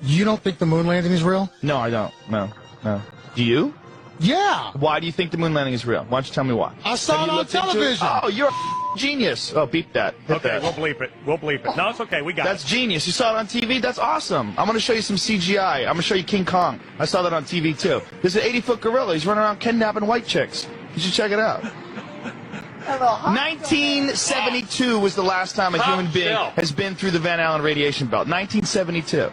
You don't think the moon landing is real? No, I don't. No. Do you? Yeah. Why do you think the moon landing is real? Why don't you tell me why? I saw it on television. Oh, you're a genius. Oh, beep that. Hit Okay, that. we'll bleep it. We'll bleep it. No, it's okay. We got That's it. genius. You saw it on TV? That's awesome. I'm going to show you some CGI. I'm going to show you King Kong. I saw that on TV, too. There's an 80-foot gorilla. He's running around kidnapping white chicks. You should check it out. 1972 was the last time a human being has been through the Van Allen radiation belt. 1972.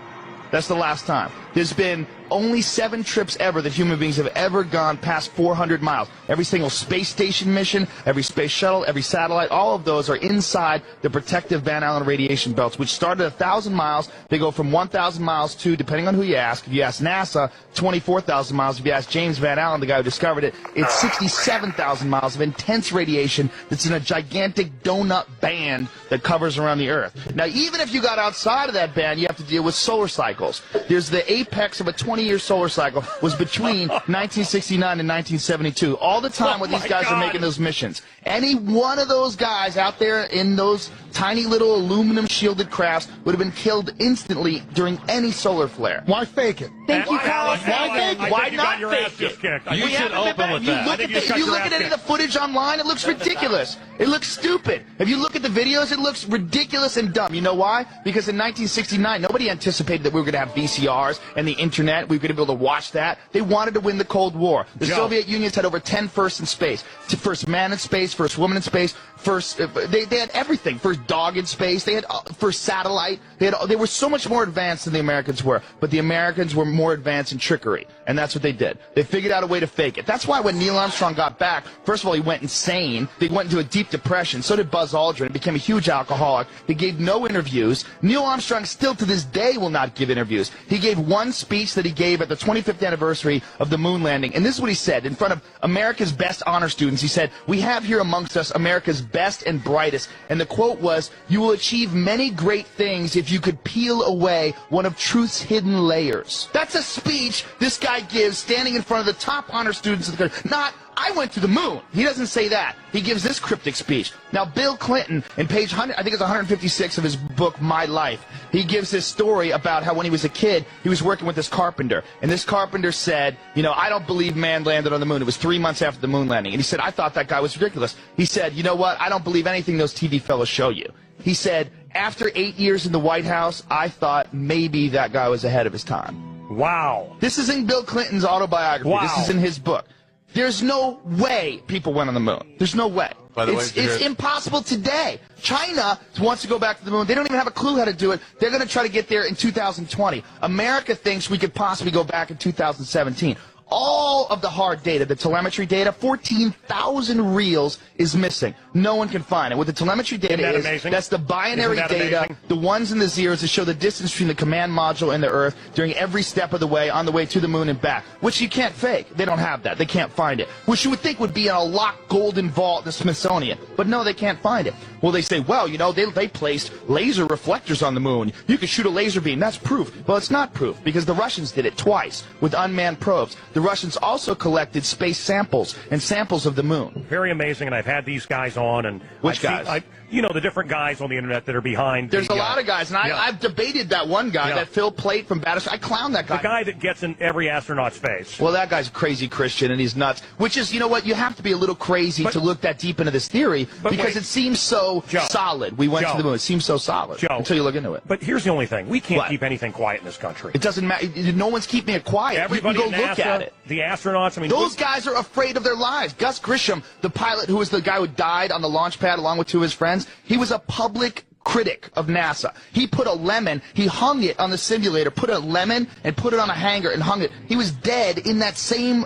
That's the last time. There's been only 7 trips ever that human beings have ever gone past 400 miles. Every single space station mission, every space shuttle, every satellite, all of those are inside the protective Van Allen radiation belts, which start at 1,000 miles. They go from 1,000 miles to, depending on who you ask, if you ask NASA, 24,000 miles. If you ask James Van Allen, the guy who discovered it, it's 67,000 miles of intense radiation that's in a gigantic donut band that covers around the Earth. Now, even if you got outside of that band, you have to deal with solar cycles. There's the apex of a 20-year solar cycle was between 1969 and 1972. All the time when these guys are making those missions. Any one of those guys out there in those tiny little aluminum shielded crafts would have been killed instantly during any solar flare. Why fake it? Thank you, Carl. Why not fake it? You should open with that. If you look at any of the footage online, it looks ridiculous. It looks stupid. If you look at the videos, it looks ridiculous and dumb. You know why? Because in 1969, nobody anticipated that we were going to have VCRs and the internet. We were going to be able to watch that. They wanted to win the Cold War. The Soviet Union's had over 10 firsts in space. First man in space, first woman in space, first they had everything. First dog in space. They had first satellite. They were so much more advanced than the Americans were. But the Americans were more advanced in trickery, and that's what they did. They figured out a way to fake it. That's why when Neil Armstrong got back, first of all, he went insane. They went into a deep depression. So did Buzz Aldrin. He became a huge alcoholic. He gave no interviews. Neil Armstrong still to this day will not give interviews. He gave one speech that he gave at the 25th anniversary of the moon landing, and this is what he said in front of America's best honor students. He said, "We have here amongst us America's best and brightest," and the quote was, "You will achieve many great things if you could peel away one of truth's hidden layers." That's a speech this guy gives standing in front of the top honor students of the country. Not, "I went to the moon." He doesn't say that. He gives this cryptic speech. Now, Bill Clinton, in page 100, I think it's 156 of his book, My Life, he gives this story about how when he was a kid, he was working with this carpenter. And this carpenter said, you know, "I don't believe man landed on the moon." It was 3 months after the moon landing. And he said, "I thought that guy was ridiculous." He said, "You know what? I don't believe anything those TV fellows show you." He said, "After 8 years in the White House, I thought maybe that guy was ahead of his time." Wow. This is in Bill Clinton's autobiography. Wow. This is in his book. There's no way people went on the moon. There's no way. By the way, it's impossible today. China wants to go back to the moon. They don't even have a clue how to do it. They're going to try to get there in 2020. America thinks we could possibly go back in 2017. All of the hard data, the telemetry data, 14,000 reels is missing. No one can find it. What the telemetry data is, that's the binary data, the ones and the zeros that show the distance between the command module and the Earth during every step of the way on the way to the moon and back, which you can't fake. They don't have that. They can't find it, which you would think would be in a locked golden vault in the Smithsonian. But no, they can't find it. Well, they say, well, you know, they placed laser reflectors on the moon. You could shoot a laser beam. That's proof. Well, it's not proof because the Russians did it twice with unmanned probes. The Russians also collected space samples and samples of the moon. Very amazing, and I've had these guys on. And which guys? You know, the different guys on the internet that are behind. There's a lot of guys, and I've debated that one guy, that Phil Plait from Battersea. I clown that guy. The guy that gets in every astronaut's face. Well, that guy's a crazy Christian, and he's nuts. Which is, you know what, you have to be a little crazy to look that deep into this theory, because it seems so solid. We went to the moon. It seems so solid until you look into it. But here's the only thing. We can't keep anything quiet in this country. It doesn't matter. No one's keeping it quiet. Everybody you can go look at it. The astronauts, I mean, those guys are afraid of their lives. Gus Grisham, the pilot who was the guy who died on the launch pad along with 2 of his friends, he was a public critic of NASA. He put a lemon, he hung it on the simulator, put a lemon and put it on a hanger and hung it. He was dead in that same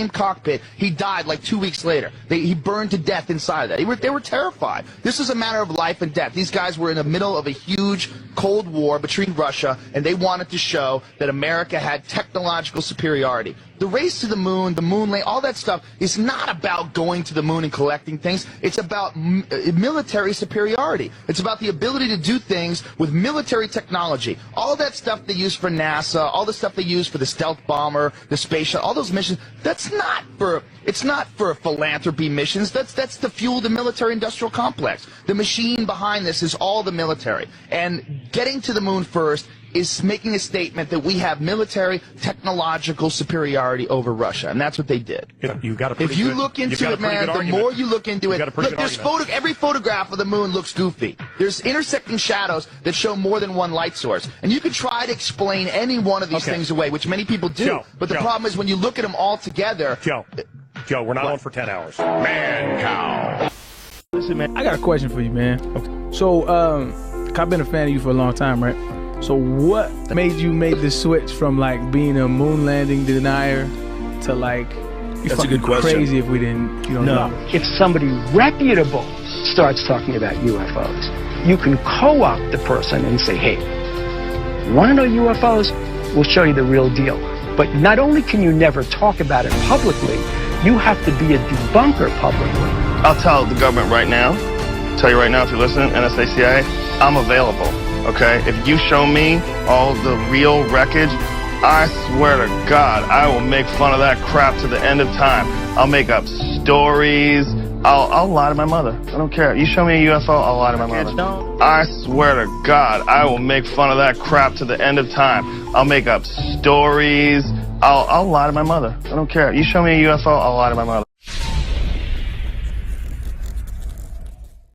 cockpit. He died like 2 weeks later. He burned to death inside of that. They were terrified. This is a matter of life and death. These guys were in the middle of a huge Cold War between Russia, and they wanted to show that America had technological superiority. The race to the moon landing, all that stuff is not about going to the moon and collecting things. It's about military superiority. It's about the ability to do things with military technology. All that stuff they use for NASA, all the stuff they use for the stealth bomber, the space shuttle, all those missions, it's not for philanthropy missions. That's to fuel the military-industrial complex. The machine behind this is all the military. And getting to the moon first is making a statement that we have military technological superiority over Russia, and that's what they did. You've got a pretty If you good, look you've got into a it, pretty man, good the argument. more you look into it, You've got a pretty look, good there's argument. every photograph of the moon looks goofy. There's intersecting shadows that show more than one light source, and you could try to explain any one of these things away, which many people do. But the problem is when you look at them all together. Joe, we're not on for 10 hours. Man, cow. Listen, man, I got a question for you, man. Okay. So, I've been a fan of you for a long time, right? So what made you make the switch from like being a moon landing denier to like That's a good question. Crazy if we didn't, you don't know. If somebody reputable starts talking about UFOs, you can co-opt the person and say, hey, want to know UFOs? We'll show you the real deal. But not only can you never talk about it publicly, you have to be a debunker publicly. I'll tell the government right now, tell you right now if you're listening, NSA, CIA, I'm available, okay? If you show me all the real wreckage, I swear to God, I will make fun of that crap to the end of time. I'll make up stories. I'll lie to my mother. I don't care. You show me a UFO, I'll lie to my mother. I swear to God, I will make fun of that crap to the end of time. I'll make up stories. I'll lie to my mother. I don't care. You show me a UFO, I'll lie to my mother.